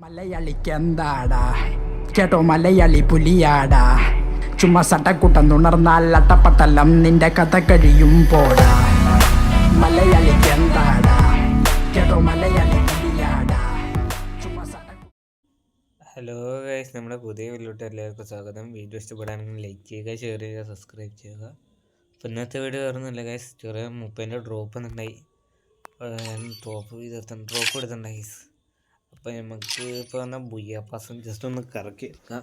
മലയാളിക്കെന്താടാ കേട്ടോ മലയാളി പുലിയാടാ ചുമ്മാ സട്ടക്കുട്ടം തുണർന്നാൽ അട്ടപ്പട്ടലം നിന്റെ കഥ കഴിയും പോടാ മലയാളിക്കെന്താടാ കേട്ടോ മലയാളി പുലിയാടാ ചുമ്മാ ഹലോ ഗൈസ്, നമ്മുടെ പുതിയ വീഡിയോട്ട് എല്ലാവർക്കും സ്വാഗതം. വീഡിയോ ഇഷ്ടപ്പെടാണെങ്കിൽ ലൈക്ക് ചെയ്യുക, ഷെയർ ചെയ്യുക, സബ്സ്ക്രൈബ് ചെയ്യുക. അപ്പോൾ ഇന്നത്തെ വീഡിയോ വരുന്നില്ല ഗൈസ്, ചെറിയ 30 ഡ്രോപ്പ് ഒന്നുണ്ടായി. ഡ്രോപ്പ് എടുത്തിട്ടുണ്ടായി ഗൈസ്. അപ്പോൾ നമുക്ക് ഇപ്പോൾ വന്ന ബുയ്യ പാസം ജസ്റ്റ് ഒന്ന് കറക്കി എടുക്കാം.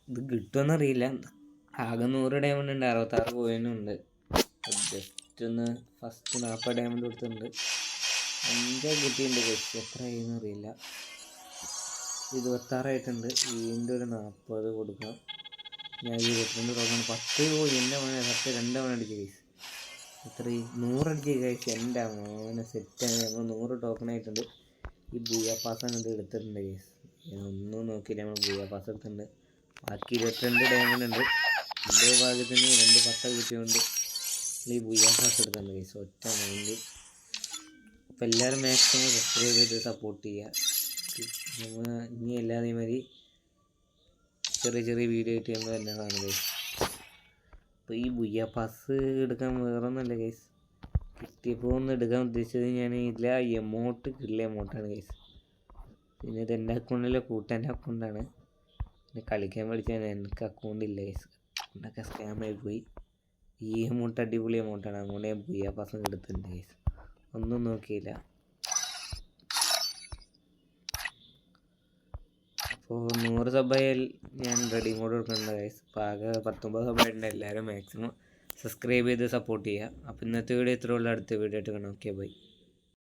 ഇത് കിട്ടുമെന്നറിയില്ല. ആകെ 100 ഡയമണ്ട് ഉണ്ട്, 66 കോയിനുണ്ട്. ജസ്റ്റ് ഒന്ന് ഫസ്റ്റ് 40 ഡയമണ്ട് കൊടുത്തിട്ടുണ്ട്. 5 കിട്ടിയിട്ടുണ്ട് ഗൈസ്, എത്ര ആയെന്ന് അറിയില്ല. 26 ആയിട്ടുണ്ട്. വീണ്ടും ഒരു 40 കൊടുക്കാം. ഞാൻ 22 ടോക്കൺ 10 എൻ്റെ മോനെ ഫസ്റ്റ് 2 തവണ അടിച്ച് കഴിച്ചു. എത്ര 100 അടിച്ച് കഴിച്ചു. എൻ്റെ മോനെ സെറ്റാണ്. നമ്മൾ 100 ടോക്കൺ ആയിട്ടുണ്ട്. ഈ ബൂയ പാസ് അങ്ങോട്ട് എടുത്തിട്ടുണ്ട് കേസ്. ഒന്നും നോക്കിയില്ല, നമ്മൾ ബൂയ പാസ് എടുത്തിട്ടുണ്ട്. ബാക്കി 22 ഡയമണ്ട് ഉണ്ട്. എൻ്റെ ഭാഗത്തിന് 2 10 കിട്ടിയുകൊണ്ട് ഈ ബൂയ പാസ് എടുത്തിട്ടുണ്ട് കേസ്. ഒറ്റ മൈൻഡ്. അപ്പോൾ എല്ലാവരും മാക്സിമം സബ്സ്ക്രൈബ് ചെയ്ത് സപ്പോർട്ട് ചെയ്യുക. ഇനി എല്ലാതേ മതി ചെറിയ ചെറിയ വീഡിയോ ആയിട്ട് നമ്മൾ തന്നെ കാണുക. അപ്പോൾ ഈ ബുയ്യ പാസ് എടുക്കാൻ വേറൊന്നുമല്ല ഗൈസ്, കിട്ടിയപ്പോൾ ഒന്ന് എടുക്കാൻ ഉദ്ദേശിച്ചത് ഞാൻ ഇല്ല എമൗണ്ട് കിട്ടില്ല എമൗണ്ടാണ് ഗൈസ്. പിന്നെ ഇത് എൻ്റെ അക്കൗണ്ടിലെ കൂട്ടാൻ്റെ അക്കൗണ്ടാണ്. പിന്നെ കളിക്കാൻ വിളിച്ചാൽ എനിക്ക് അക്കൗണ്ട് ഇല്ല ഗൈസ്, അക്കൗണ്ടൊക്കെ സ്കാമായി പോയി. ഈ എമൗണ്ട് അടിപൊളി എമൗണ്ടാണ്, അതുകൊണ്ട് ഞാൻ ബുയ്യ പാസ് എടുത്തിട്ടുണ്ട് ഗൈസ്. ഒന്നും നോക്കിയില്ല. അപ്പോൾ 100 സബ്ബായാൽ ഞാൻ റെഡി മോഡ് കൊടുക്കുന്നുണ്ട് ഗൈസ്. അപ്പോൾ ആകെ 19 സബ്ബായിട്ടുണ്ട്. എല്ലാവരും മാക്സിമം സബ്സ്ക്രൈബ് ചെയ്ത് സപ്പോർട്ട് ചെയ്യുക. അപ്പോൾ ഇന്നത്തെ വീഡിയോ ഇത്രയുള്ള, അടുത്ത വീഡിയോ ആയിട്ട് കാണാം. Okay bye.